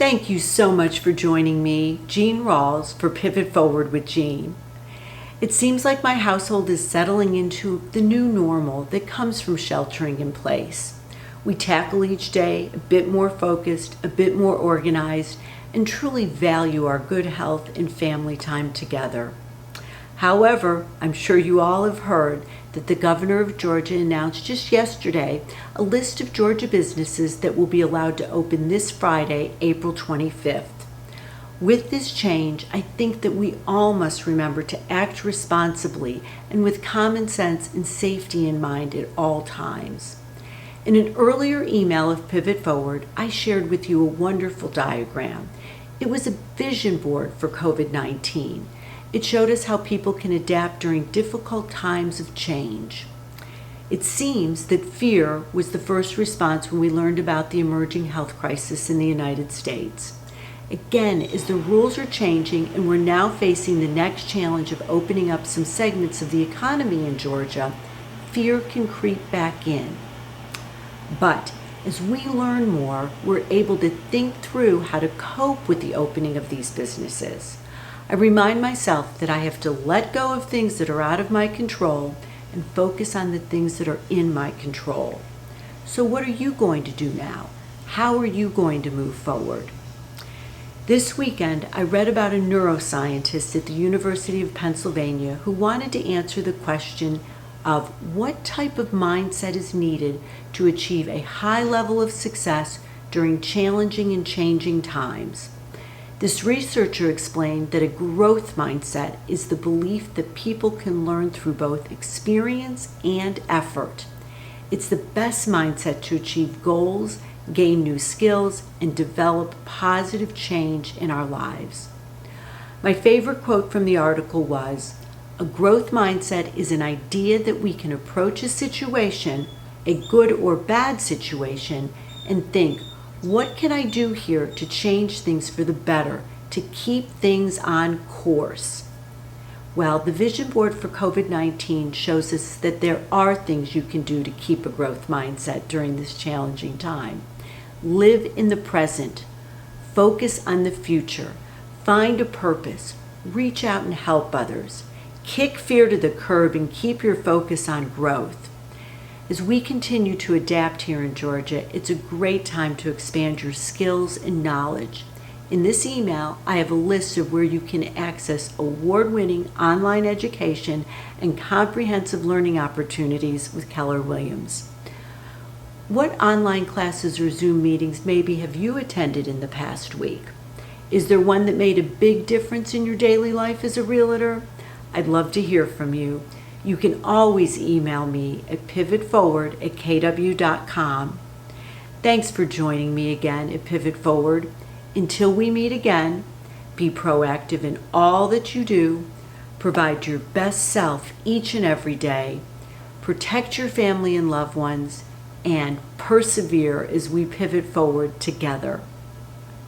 Thank you so much for joining me, Jean Rawls, for Pivot Forward with Jean. It seems like my household is settling into the new normal that comes from sheltering in place. We tackle each day a bit more focused, a bit more organized, and truly value our good health and family time together. However, I'm sure you all have heard that the governor of Georgia announced just yesterday a list of Georgia businesses that will be allowed to open this Friday, April 25th. With this change, I think that we all must remember to act responsibly and with common sense and safety in mind at all times. In an earlier email of Pivot Forward, I shared with you a wonderful diagram. It was a vision board for COVID-19. It showed us how people can adapt during difficult times of change. It seems that fear was the first response when we learned about the emerging health crisis in the United States. Again, as the rules are changing and we're now facing the next challenge of opening up some segments of the economy in Georgia, fear can creep back in. But as we learn more, we're able to think through how to cope with the opening of these businesses. I remind myself that I have to let go of things that are out of my control and focus on the things that are in my control. So what are you going to do now? How are you going to move forward? This weekend, I read about a neuroscientist at the University of Pennsylvania who wanted to answer the question of what type of mindset is needed to achieve a high level of success during challenging and changing times. This researcher explained that a growth mindset is the belief that people can learn through both experience and effort. It's the best mindset to achieve goals, gain new skills, and develop positive change in our lives. My favorite quote from the article was, "A growth mindset is an idea that we can approach a situation, a good or bad situation, and think, what can I do here to change things for the better, to keep things on course?" Well, the vision board for COVID-19 shows us that there are things you can do to keep a growth mindset during this challenging time. Live in the present. Focus on the future. Find a purpose. Reach out and help others. Kick fear to the curb and keep your focus on growth. As we continue to adapt here in Georgia, it's a great time to expand your skills and knowledge. In this email, I have a list of where you can access award-winning online education and comprehensive learning opportunities with Keller Williams. What online classes or Zoom meetings maybe have you attended in the past week? Is there one that made a big difference in your daily life as a realtor? I'd love to hear from you. You can always email me at pivotforward@kw.com. Thanks for joining me again at Pivot Forward. Until we meet again, be proactive in all that you do, provide your best self each and every day, protect your family and loved ones, and persevere as we pivot forward together.